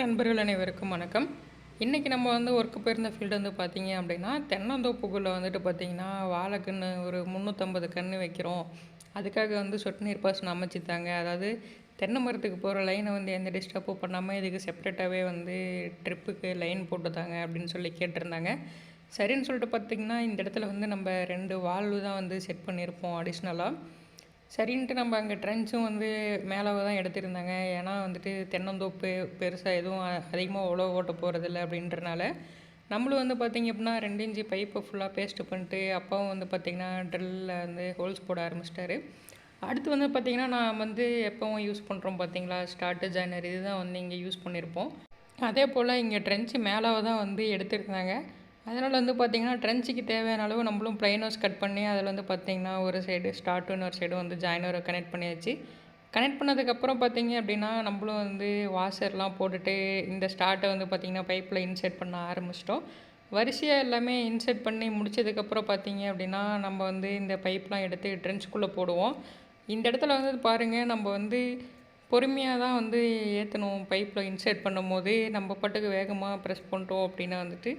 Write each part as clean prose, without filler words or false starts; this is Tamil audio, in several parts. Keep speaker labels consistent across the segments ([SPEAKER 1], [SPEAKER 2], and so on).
[SPEAKER 1] நண்பர்கள் அனைவருக்கும் வணக்கம். இன்றைக்கி நம்ம வந்து ஒர்க்கு போயிருந்த ஃபீல்டு வந்து பார்த்திங்க அப்படின்னா, தென்னந்தோப்புக்குள்ளே வந்துட்டு பார்த்திங்கன்னா, வாழைக்கன்று ஒரு 350 கன்று வைக்கிறோம். அதுக்காக வந்து சொட்டு நீர் பாசனம் அமைச்சுத்தாங்க. அதாவது தென்னை மரத்துக்கு போகிற லைனை வந்து எந்த டிஸ்டர்பும் பண்ணாமல் இதுக்கு செப்பரேட்டாகவே வந்து ட்ரிப்புக்கு லைன் போட்டுத்தாங்க அப்படின்னு சொல்லி கேட்டிருந்தாங்க. சரின்னு சொல்லிட்டு பார்த்திங்கன்னா, இந்த இடத்துல வந்து நம்ம 2 வால்வு தான் வந்து செட் பண்ணியிருப்போம் அடிஷ்னலாக. சரின்ட்டு நம்ம அங்கே ட்ரென்ச்சும் வந்து மேலே தான் எடுத்திருந்தாங்க. ஏன்னா வந்துட்டு தென்னந்தோப்பு பெருசாக எதுவும் அதிகமாக உழவு ஓட்ட போகிறதில்ல அப்படின்றனால நம்மளும் வந்து பார்த்திங்க அப்படின்னா 2 இன்ச்சு பைப்பை ஃபுல்லாக பேஸ்ட்டு பண்ணிட்டு அப்பாவும் வந்து பார்த்திங்கன்னா ட்ரில்லில் வந்து ஹோல்ஸ் போட ஆரம்பிச்சிட்டாரு. அடுத்து வந்து பார்த்திங்கன்னா நான் வந்து எப்போவும் யூஸ் பண்ணுறோம் பார்த்திங்களா ஸ்டார்ட்டு ஜாயினர் இதுதான் வந்து இங்கே யூஸ் பண்ணியிருப்போம். அதே போல் இங்கே ட்ரென்ச்சு மேலே தான் வந்து எடுத்துருந்தாங்க. அதனால் வந்து பார்த்திங்கன்னா ட்ரென்ச்சுக்கு தேவையான அளவு நம்மளும் ப்ளைனோஸ் கட் பண்ணி அதில் வந்து பார்த்திங்கன்னா ஒரு சைடு ஸ்டார்ட்டு இன்னொரு சைடு வந்து ஜாயினரை கனெக்ட் பண்ணியாச்சு. கனெக்ட் பண்ணதுக்கப்புறம் பார்த்திங்க அப்படின்னா நம்மளும் வந்து வாஷர்லாம் போட்டுட்டு இந்த ஸ்டார்ட்டை வந்து பார்த்திங்கன்னா பைப்பில் இன்செர்ட் பண்ண ஆரம்பிச்சிட்டோம். வரிசையாக எல்லாமே இன்செர்ட் பண்ணி முடிச்சதுக்கப்புறம் பார்த்திங்க அப்படின்னா நம்ம வந்து இந்த பைப்லாம் எடுத்து ட்ரென்ச்சுக்குள்ளே போடுவோம். இந்த இடத்துல வந்து பாருங்கள், நம்ம வந்து பொறுமையாக தான் வந்து ஏற்றணும். பைப்பில் இன்செர்ட் பண்ணும்போது நம்ம பாட்டுக்கு வேகமாக ப்ரெஸ் பண்ணிட்டோம் அப்படின்னா வந்துட்டு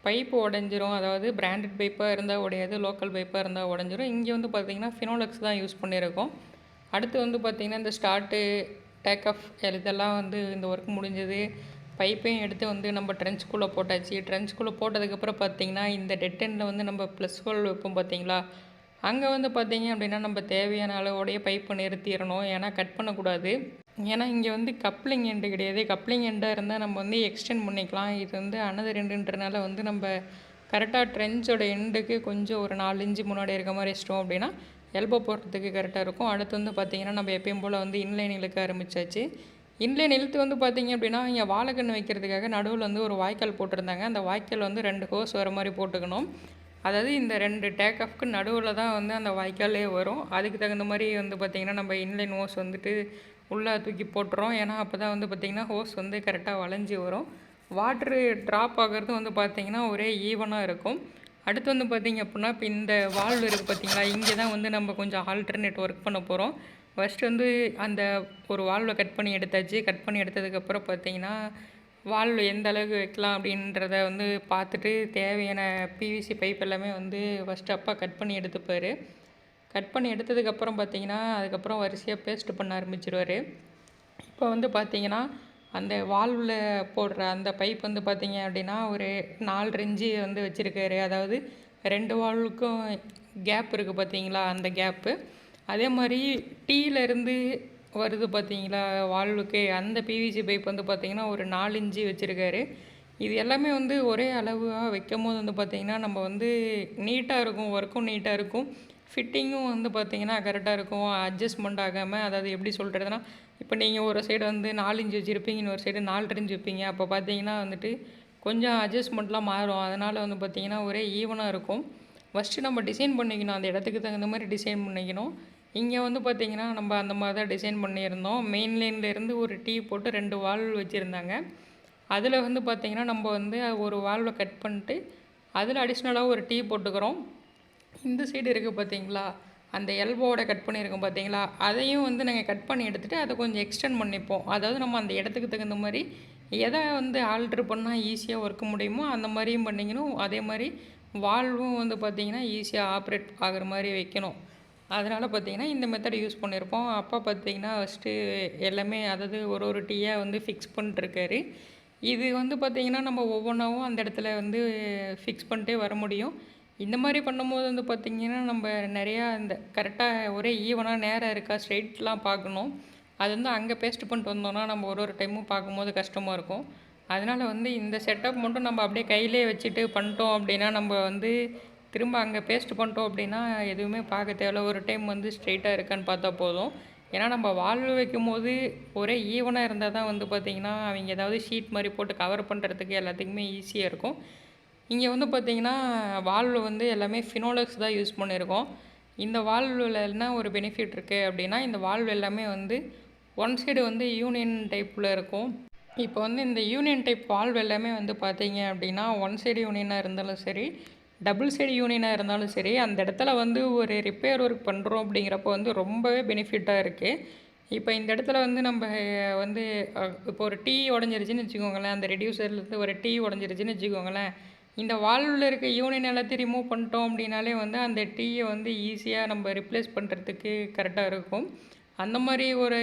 [SPEAKER 1] பைப்பு உடஞ்சிரும். அதாவது பிராண்டட் பைப்பாக இருந்தால் உடையாது, லோக்கல் பைப்பாக இருந்தால் உடஞ்சிரும். இங்கே வந்து பார்த்திங்கன்னா ஃபினோலெக்ஸ் தான் யூஸ் பண்ணியிருக்கோம். அடுத்து வந்து பார்த்திங்கன்னா இந்த ஸ்டார்ட்டு டேக் ஆஃப் இதெல்லாம் வந்து இந்த ஒர்க் முடிஞ்சது. பைப்பையும் எடுத்து வந்து நம்ம ட்ரென்ச்சுக்குள்ளே போட்டாச்சு. ட்ரென்ச்சுக்குள்ளே போட்டதுக்கப்புறம் பார்த்திங்கன்னா இந்த டெட் எண்டில் வந்து நம்ம ப்ளஸ் ஹோல் வைப்போம் பார்த்திங்களா, அங்கே வந்து பார்த்திங்க அப்படின்னா நம்ம தேவையான அளவோடைய பைப்பை நிறுத்திடணும். ஏன்னா கட் பண்ணக்கூடாது. ஏன்னா இங்கே வந்து கப்ளிங் எண்டு கிடையாது. கப்ளிங் எண்டாக இருந்தால் நம்ம வந்து எக்ஸ்டெண்ட் பண்ணிக்கலாம். இது வந்து அனதர் எண்டுன்றனால வந்து நம்ம கரெக்டாக ட்ரென்ச்சோட எண்டுக்கு கொஞ்சம் ஒரு 4 இன்ச்சு முன்னாடி இருக்க மாதிரி வச்சிட்டோம் அப்படின்னா எல்போ போடுறதுக்கு கரெக்டாக இருக்கும். அடுத்து வந்து பார்த்திங்கன்னா நம்ம எப்பயும் போல் வந்து இன்லைன் இழுக்க ஆரம்பித்தாச்சு. இன்லைன் இழுத்து வந்து பார்த்திங்க அப்படின்னா இங்கே வாழைக்கன்று வைக்கிறதுக்காக நடுவில் வந்து ஒரு வாய்க்கால் போட்டிருந்தாங்க. அந்த வாய்க்கால் வந்து 2 ஹோஸ் வர மாதிரி போட்டுக்கணும். அதாவது இந்த 2 டேக் ஆஃப்க்கு நடுவில் தான் வந்து அந்த வாய்க்காலே வரும். அதுக்கு தகுந்த மாதிரி வந்து பார்த்திங்கன்னா நம்ம இன்லைன் ஹோஸ் வந்துட்டு உள்ளே தூக்கி போட்டுறோம். ஏன்னா அப்போ தான் வந்து பார்த்திங்கன்னா ஹோஸ் வந்து கரெக்டாக வளைஞ்சி வரும். வாட்ரு ட்ராப் ஆகிறது வந்து பார்த்திங்கன்னா ஒரே ஈவனாக இருக்கும். அடுத்து வந்து பார்த்திங்க அப்படின்னா இப்போ இந்த வால்வு இருக்குது பார்த்திங்களா, இங்கே தான் வந்து நம்ம கொஞ்சம் ஆல்டர்னேட் ஒர்க் பண்ண போகிறோம். ஃபஸ்ட்டு வந்து அந்த ஒரு வால்வை கட் பண்ணி எடுத்தாச்சு. கட் பண்ணி எடுத்ததுக்கப்புறம் பார்த்திங்கன்னா வால்வு எந்த அளவுக்கு வைக்கலாம் அப்படின்றத வந்து பார்த்துட்டு தேவையான பிவிசி பைப் எல்லாமே வந்து ஃபஸ்ட்டு அப்பா கட் பண்ணி எடுத்துப்பார். கட் பண்ணி எடுத்ததுக்கப்புறம் பார்த்திங்கன்னா அதுக்கப்புறம் வரிசையாக பேஸ்ட்டு பண்ண ஆரம்பிச்சிருவார். இப்போ வந்து பார்த்திங்கன்னா அந்த வால்வில் போடுற அந்த பைப் வந்து பார்த்திங்க அப்படின்னா ஒரு 4 இன்ச்சு வந்து வச்சுருக்காரு. அதாவது 2 வால்வுக்கும் கேப் இருக்குது பார்த்திங்களா, அந்த கேப்பு. அதே மாதிரி டீலேருந்து வருது பார்த்திங்களா வால்வுக்கு, அந்த பிவிசி பைப் வந்து பார்த்திங்கன்னா ஒரு 4 இன்ச்சு வச்சுருக்காரு. இது எல்லாமே வந்து ஒரே அளவாக வைக்கும் போது வந்து பார்த்திங்கன்னா நம்ம வந்து நீட்டாக இருக்கும், ஒர்க்கும் நீட்டாக இருக்கும், ஃபிட்டிங்கும் வந்து பார்த்திங்கன்னா கரெக்டாக இருக்கும். அட்ஜஸ்ட்மெண்ட் ஆகாமல், அதாவது எப்படி சொல்கிறதுனா இப்போ நீங்கள் ஒரு சைடு வந்து 4 இன்ச்சு வச்சுருப்பீங்க, இன்னொரு சைடு 4 இன்ச்சு வைப்பீங்க. அப்போ பார்த்திங்கன்னா வந்துட்டு கொஞ்சம் அட்ஜஸ்ட்மெண்ட்லாம் மாறும். அதனால் வந்து பார்த்திங்கன்னா ஒரே ஈவனாக இருக்கும். ஃபஸ்ட்டு நம்ம டிசைன் பண்ணிக்கணும், அந்த இடத்துக்கு தகுந்த மாதிரி டிசைன் பண்ணிக்கணும். இங்கே வந்து பார்த்திங்கன்னா நம்ம அந்த மாதிரி தான் டிசைன் பண்ணியிருந்தோம். மெயின் லைன்லேருந்து ஒரு டீ போட்டு 2 வால்வு வச்சுருந்தாங்க. அதில் வந்து பார்த்திங்கன்னா நம்ம வந்து ஒரு வால்வை கட் பண்ணிட்டு அதில் அடிஷ்னலாக ஒரு டீ போட்டுக்கிறோம். இந்த சைடு இருக்குது பார்த்திங்களா, அந்த எல்போவோட கட் பண்ணியிருக்கோம் பார்த்திங்களா, அதையும் வந்து நாங்கள் கட் பண்ணி எடுத்துகிட்டு அதை கொஞ்சம் எக்ஸ்டெண்ட் பண்ணிப்போம். அதாவது நம்ம அந்த இடத்துக்கு தகுந்த மாதிரி எதை வந்து ஆல்ட்ரு பண்ணால் ஈஸியாக ஒர்க்க முடியுமோ அந்த மாதிரியும் பண்ணிக்கணும். அதே மாதிரி வால்வும் வந்து பார்த்திங்கன்னா ஈஸியாக ஆப்ரேட் ஆகிற மாதிரி வைக்கணும். அதனால் பார்த்திங்கன்னா இந்த மெத்தட் யூஸ் பண்ணியிருப்போம். அப்பா பார்த்திங்கன்னா ஃபஸ்ட்டு எல்லாமே அதாவது ஒரு டீயாக வந்து ஃபிக்ஸ் பண்ணிட்டுருக்காரு. இது வந்து பார்த்திங்கன்னா நம்ம ஒவ்வொன்றாவும் அந்த இடத்துல வந்து ஃபிக்ஸ் பண்ணிட்டே வர முடியும். இந்த மாதிரி பண்ணும்போது வந்து பார்த்திங்கன்னா நம்ம நிறையா இந்த கரெக்டாக ஒரே ஈவனாக நேராக இருக்கா ஸ்ட்ரெயிட்லாம் பார்க்கணும். அது வந்து அங்கே பேஸ்ட் பண்ணிட்டு வந்தோம்னா நம்ம ஒரு டைமும் பார்க்கும்போது கஷ்டமாக இருக்கும். அதனால் வந்து இந்த செட்டப் மட்டும் நம்ம அப்படியே கையிலே வச்சுட்டு பண்ணிட்டோம் அப்படின்னா நம்ம வந்து திரும்ப அங்கே பேஸ்ட் பண்ணிட்டோம் அப்படின்னா எதுவுமே பார்க்க தேவையில்ல. ஒரு டைம் வந்து ஸ்ட்ரெயிட்டாக இருக்கான்னு பார்த்தா போதும். ஏன்னா நம்ம வால்வு வைக்கும் போது ஒரே ஈவனாக இருந்தால் தான் வந்து பார்த்திங்கன்னா அவங்க ஏதாவது ஷீட் மாதிரி போட்டு கவர் பண்ணுறதுக்கு எல்லாத்துக்குமே ஈஸியாக இருக்கும். இங்கே வந்து பார்த்திங்கன்னா வால்வு வந்து எல்லாமே ஃபினோலெக்ஸ் தான் யூஸ் பண்ணியிருக்கோம். இந்த வால்வில் என்ன ஒரு பெனிஃபிட் இருக்குது அப்படின்னா, இந்த வால்வு எல்லாமே வந்து ஒன் சைடு வந்து யூனியன் டைப்பில் இருக்கும். இப்போ வந்து இந்த யூனியன் டைப் வால்வு எல்லாமே வந்து பார்த்திங்க அப்படின்னா ஒன் சைடு யூனியனாக இருந்தாலும் சரி, டபுள் சைடு யூனியனாக இருந்தாலும் சரி, அந்த இடத்துல வந்து ஒரு ரிப்பேர் ஒர்க் பண்ணுறோம் அப்படிங்கிறப்போ வந்து ரொம்பவே பெனிஃபிட்டாக இருக்குது. இப்போ இந்த இடத்துல வந்து நம்ம வந்து இப்போ ஒரு டீ உடஞ்சிருச்சுன்னு வச்சுக்கோங்களேன், அந்த ரெடியூசர்லேருந்து ஒரு டீ உடஞ்சிருச்சுன்னு வச்சுக்கோங்களேன், இந்த வால்வில் இருக்க யூனியன் எல்லாத்தையும் ரிமூவ் பண்ணிட்டோம் அப்படின்னாலே வந்து அந்த டீயை வந்து ஈஸியாக நம்ம ரிப்ளேஸ் பண்ணுறதுக்கு கரெக்டாக இருக்கும். அந்த மாதிரி ஒரு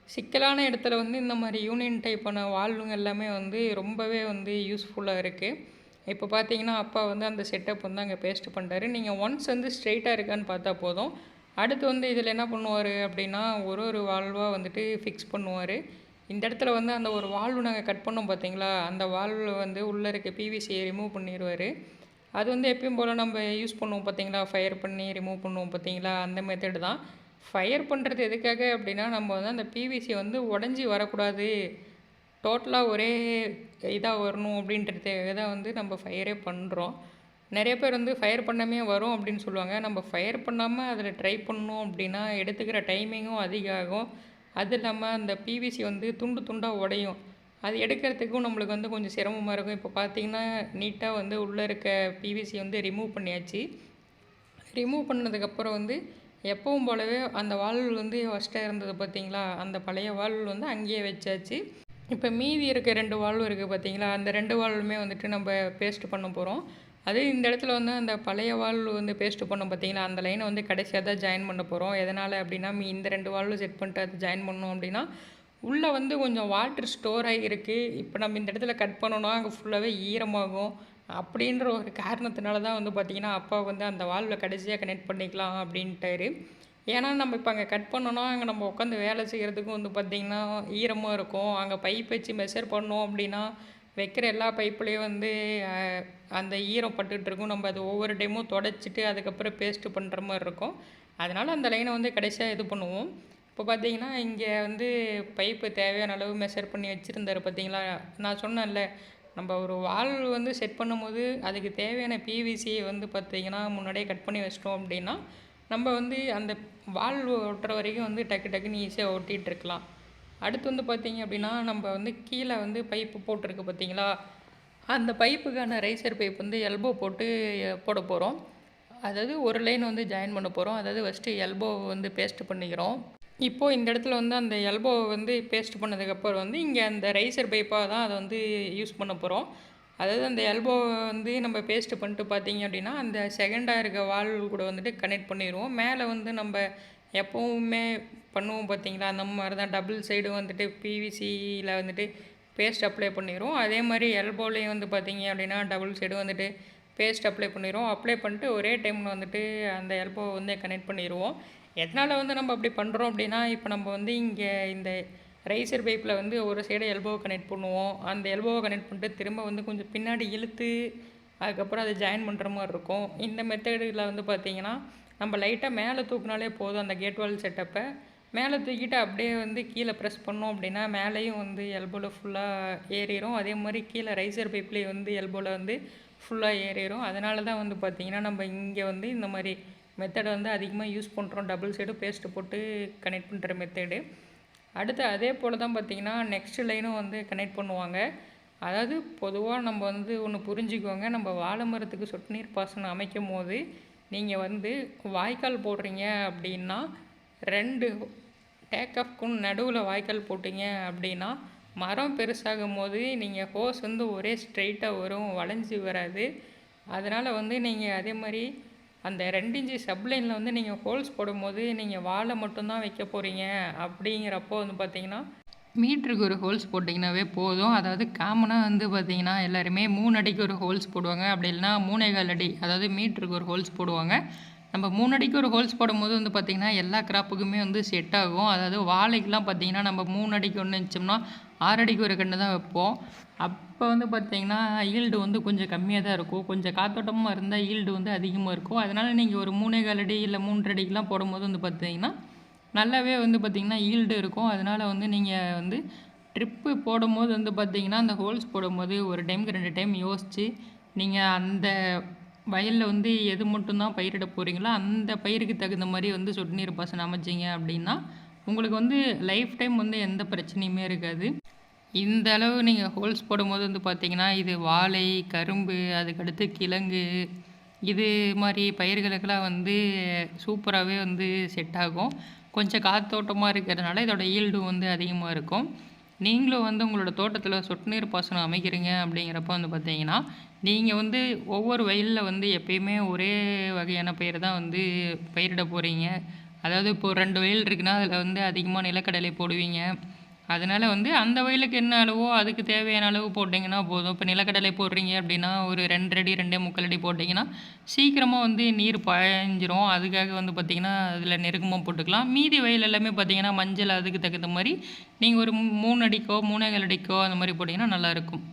[SPEAKER 1] சிக்கலான இடத்துல வந்து இந்த மாதிரி யூனியன் டைப்பான வால்வுங்க எல்லாமே வந்து ரொம்பவே வந்து யூஸ்ஃபுல்லாக இருக்குது. இப்போ பார்த்தீங்கன்னா அப்பா வந்து அந்த செட்டப் வந்து அங்கே பேஸ்ட் பண்ணிட்டாரு. நீங்கள் ஒன்ஸ் வந்து ஸ்ட்ரெயிட்டாக இருக்கான்னு பார்த்தா போதும். அடுத்து வந்து இதில் என்ன பண்ணுவார் அப்படின்னா ஒரு ஒரு வால்வாக வந்துட்டு ஃபிக்ஸ் பண்ணுவார். இந்த இடத்துல வந்து அந்த ஒரு வால்வு நாங்கள் கட் பண்ணோம் பார்த்தீங்களா, அந்த வால்வில் வந்து உள்ளே இருக்க பிவிசியை ரிமூவ் பண்ணிடுவார். அது வந்து எப்பயும் போல் நம்ம யூஸ் பண்ணுவோம் பார்த்தீங்களா, ஃபயர் பண்ணி ரிமூவ் பண்ணுவோம் பார்த்தீங்களா, அந்த மெத்தட் தான். ஃபயர் பண்ணுறது எதுக்காக அப்படின்னா, நம்ம வந்து அந்த பிவிசி வந்து உடஞ்சி வரக்கூடாது, டோட்டலாக ஒரே இதாக வரணும் அப்படின்றதுக்காக தான் வந்து நம்ம ஃபயரே பண்ணுறோம். நிறைய பேர் வந்து ஃபயர் பண்ணாமே வரும் அப்படின்னு சொல்லுவாங்க. நம்ம ஃபயர் பண்ணாமல் அதில் ட்ரை பண்ணோம் அப்படின்னா எடுத்துக்கிற டைமிங்கும் அதிகம் ஆகும். அது இல்லாமல் அந்த பிவிசி வந்து துண்டு துண்டாக உடையும். அது எடுக்கிறதுக்கும் நம்மளுக்கு வந்து கொஞ்சம் சிரமமாக இருக்கும். இப்போ பார்த்தீங்கன்னா நீட்டாக வந்து உள்ளே இருக்க பிவிசி வந்து ரிமூவ் பண்ணியாச்சு. ரிமூவ் பண்ணதுக்கப்புறம் வந்து எப்பவும் போலவே அந்த வால்வு வந்து ஃபஸ்ட்டாக இருந்தது பார்த்தீங்களா, அந்த பழைய வால்வு வந்து அங்கேயே வச்சாச்சு. இப்போ மீதி இருக்க 2 வால்வு இருக்குது பார்த்தீங்களா, அந்த 2 வால்வுமே வந்துட்டு நம்ம பேஸ்ட் பண்ண போகிறோம். அதே இந்த இடத்துல வந்து அந்த பழைய வால்வு வந்து பேஸ்ட் பண்ணோம் பார்த்தீங்களா, அந்த லைனை வந்து கடைசியாக தான் ஜாயின் பண்ண போகிறோம். எதனால் அப்படின்னா இந்த 2 வால்வு செட் பண்ணிட்டு அதை ஜாயின் பண்ணோம் அப்படின்னா உள்ளே வந்து கொஞ்சம் வாட்டர் ஸ்டோர் ஆகியிருக்கு. இப்போ நம்ம இந்த இடத்துல கட் பண்ணோன்னா அங்கே ஃபுல்லாகவே ஈரமாகும். அப்படின்ற ஒரு காரணத்தினால தான் வந்து பார்த்திங்கன்னா அப்பா வந்து அந்த வால்வில் கடைசியாக கனெக்ட் பண்ணிக்கலாம் அப்படின்ட்டாரு. ஏன்னா நம்ம இப்போ அங்கே கட் பண்ணோன்னா அங்கே நம்ம உட்காந்து வேலை செய்கிறதுக்கும் வந்து பார்த்திங்கன்னா ஈரமாக இருக்கும். அங்கே பைப் வச்சு மெஷர் பண்ணோம் அப்படின்னா வைக்கிற எல்லா பைப்புலேயும் வந்து அந்த ஈரம் பட்டுட்ருக்கும். நம்ம அது ஒவ்வொரு டைமும் தொடச்சிட்டு அதுக்கப்புறம் பேஸ்ட்டு பண்ணுற மாதிரி இருக்கும். அதனால் அந்த லைனை வந்து கடைசியாக இது பண்ணுவோம். இப்போ பார்த்தீங்கன்னா இங்கே வந்து பைப்பு தேவையான அளவு மெஷர் பண்ணி வச்சுருந்தாரு பார்த்தீங்களா. நான் சொன்னேன்ல, நம்ம ஒரு வால்வு வந்து செட் பண்ணும்போது அதுக்கு தேவையான பிவிசியை வந்து பார்த்திங்கன்னா முன்னாடியே கட் பண்ணி வச்சிட்டோம் அப்படின்னா நம்ம வந்து அந்த வால்வு ஒட்டுற வரைக்கும் வந்து டக்கு டக்குன்னு ஈஸியாக ஒட்டிகிட்டு இருக்கலாம். அடுத்து வந்து பார்த்திங்க அப்படின்னா நம்ம வந்து கீழே வந்து பைப்பு போட்டிருக்கு பார்த்தீங்களா, அந்த பைப்புக்கான ரைசர் பைப் வந்து எல்போ போட்டு போட போகிறோம். அதாவது ஒரு லைன் வந்து ஜாயின் பண்ண போகிறோம். அதாவது ஃபஸ்ட்டு எல்போ வந்து பேஸ்ட் பண்ணிக்கிறோம். இப்போது இந்த இடத்துல வந்து அந்த எல்போ வந்து பேஸ்ட் பண்ணதுக்கப்புறம் வந்து இங்கே அந்த ரைசர் பைப்பாக தான் அதை வந்து யூஸ் பண்ண போகிறோம். அதாவது அந்த எல்போ வந்து நம்ம பேஸ்ட் பண்ணிட்டு பார்த்தீங்க அப்படின்னா அந்த செகண்டாக இருக்க வால்வு கூட வந்துட்டு கனெக்ட் பண்ணிடுவோம். மேலே வந்து நம்ம எப்போவுமே பண்ணுவோம் பார்த்தீங்களா, அந்த மாதிரி தான் டபுள் சைடு வந்துட்டு பிவிசியில் வந்துட்டு பேஸ்ட் அப்ளை பண்ணிடுவோம். அதே மாதிரி எல்போலையும் வந்து பார்த்திங்க அப்படின்னா டபுள் சைடு வந்துட்டு பேஸ்ட் அப்ளை பண்ணிடுவோம். அப்ளை பண்ணிட்டு ஒரே டைமில் வந்துட்டு அந்த எல்போ வந்து கனெக்ட் பண்ணிடுவோம். எதனால் வந்து நம்ம அப்படி பண்ணுறோம் அப்படின்னா, இப்போ நம்ம வந்து இங்கே இந்த ரைசர் பைப்பில் வந்து ஒரு சைடு எல்போவை கனெக்ட் பண்ணுவோம். அந்த எல்போவை கனெக்ட் பண்ணிட்டு திரும்ப வந்து கொஞ்சம் பின்னாடி இழுத்து அதுக்கப்புறம் அதை ஜாயின் பண்ணுற மாதிரி இருக்கும். இந்த மெத்தடில் வந்து பார்த்திங்கன்னா நம்ம லைட்டாக மேலே தூக்குனாலே போதும். அந்த கேட் வால் செட்டப்பை மேலே தூக்கிட்டு அப்படியே வந்து கீழே ப்ரெஸ் பண்ணோம் அப்படின்னா மேலேயும் வந்து எல்போவில் ஃபுல்லாக ஏறிடும். அதே மாதிரி கீழே ரைசர் பைப்லேயே வந்து எல்போவில் வந்து ஃபுல்லாக ஏறிடும். அதனால தான் வந்து பார்த்திங்கன்னா நம்ம இங்கே வந்து இந்த மாதிரி மெத்தடை வந்து அதிகமாக யூஸ் பண்ணுறோம். டபுள் சைடு பேஸ்ட்டு போட்டு கனெக்ட் பண்ணுற மெத்தடு. அடுத்து அதே போல் தான் பார்த்திங்கன்னா நெக்ஸ்ட் லைனும் வந்து கனெக்ட் பண்ணுவாங்க. அதாவது பொதுவாக நம்ம வந்து ஒன்று புரிஞ்சுக்கோங்க, நம்ம வாழை மரத்துக்கு சொட்டு நீர் பாசனம் அமைக்கும் போது நீங்கள் வந்து வாய்க்கால் போடுறீங்க அப்படின்னா 2 டேக் ஆஃப்க்கும் நடுவில் வாய்க்கால் போட்டிங்க அப்படின்னா மரம் பெருசாகும் போது நீங்கள் ஹோஸ் வந்து ஒரே ஸ்ட்ரெயிட்டாக வரும், வளைஞ்சி வராது. அதனால் வந்து நீங்கள் அதே மாதிரி அந்த 2 இன்ச்சு சப்லைனில் வந்து நீங்கள் ஹோல்ஸ் போடும்போது நீங்கள் வாழை மட்டும்தான் வைக்க போகிறீங்க அப்படிங்கிறப்போ வந்து பார்த்திங்கன்னா மீட்டருக்கு ஒரு ஹோல்ஸ் போட்டிங்கனாவே போதும். அதாவது காமனாக வந்து பார்த்திங்கன்னா எல்லாருமே 3 அடிக்கு ஒரு ஹோல்ஸ் போடுவாங்க. அப்படி இல்லைனா 3.25 அடி, அதாவது மீட்டருக்கு ஒரு ஹோல்ஸ் போடுவாங்க. நம்ம 3 அடிக்கு ஒரு ஹோல்ஸ் போடும்போது வந்து பார்த்திங்கன்னா எல்லா கிராப்புக்குமே வந்து செட் ஆகும். அதாவது வாழைக்கெலாம் பார்த்திங்கன்னா நம்ம 3 அடிக்கு ஒன்று வச்சோம்னா 6 அடிக்கு ஒரு கன்று தான் வைப்போம். அப்போ வந்து பார்த்திங்கன்னா ஈல்டு வந்து கொஞ்சம் கம்மியாக தான் இருக்கும். கொஞ்சம் காத்தோட்டமாக இருந்தால் ஈல்டு வந்து அதிகமாக இருக்கும். அதனால் நீங்கள் ஒரு 3.25 அடி இல்லை 3 அடிக்கெலாம் போடும்போது வந்து பார்த்திங்கன்னா நல்லாவே வந்து பார்த்திங்கன்னா ஈல்டு இருக்கும். அதனால் வந்து நீங்கள் வந்து ட்ரிப்பு போடும்போது வந்து பார்த்திங்கன்னா அந்த ஹோல்ஸ் போடும்போது ஒரு டைமுக்கு 2 டைம் யோசித்து நீங்கள் அந்த வயலில் வந்து எது மட்டும்தான் பயிரிட போகிறீங்களோ அந்த பயிருக்கு தகுந்த மாதிரி வந்து சொட்டு நீர் பாசனம் அமைச்சிங்க அப்படின்னா உங்களுக்கு வந்து லைஃப் டைம் வந்து எந்த பிரச்சனையுமே இருக்காது. இந்த அளவு நீங்கள் ஹோல்ஸ் போடும்போது வந்து பார்த்திங்கன்னா இது வாழை, கரும்பு, அதுக்கடுத்து கிழங்கு, இது மாதிரி பயிர்களுக்கெல்லாம் வந்து சூப்பராகவே வந்து செட் ஆகும். கொஞ்சம் காத்தோட்டமா இருக்கிறதுனால இதோட ஈல்டும் வந்து அதிகமாக இருக்கும். நீங்களும் வந்து உங்களோட தோட்டத்தில் சொட்டு நீர் பாசனம் அமைக்கிறீங்க அப்படிங்கிறப்ப வந்து பார்த்தீங்கன்னா, நீங்கள் வந்து ஒவ்வொரு வயல்ல வந்து எப்பயுமே ஒரே வகையான பயிர் தான் வந்து பயிரிட போறீங்க. அதாவது இப்போ 2 வயல் இருக்குன்னா, அதில வந்து அதிகமா நிலக்கடலை போடுவீங்க. அதனால வந்து அந்த வயலுக்கு என்ன அளவோ அதுக்கு தேவையான அளவு போட்டிங்கன்னா போதும். இப்போ நிலக்கடலை போடுறீங்க அப்படின்னா, ஒரு 2 அடி 2 1/4 அடி போட்டிங்கன்னா, சீக்கிரமா வந்து நீர் பாய்ஞ்சிரும். அதுக்காக வந்து பார்த்தீங்கன்னா, அதில நெருக்கமா போட்டுக்கலாம். மீதி வயல் எல்லாமே பார்த்தீங்கன்னா, மஞ்சள் அதுக்கு தகுந்த மாரி நீங்க ஒரு 3 அடிக்கோ, 3 1/4 அடிக்கோ அந்த மாரி போட்டிங்கன்னா நல்லாயிருக்கும்.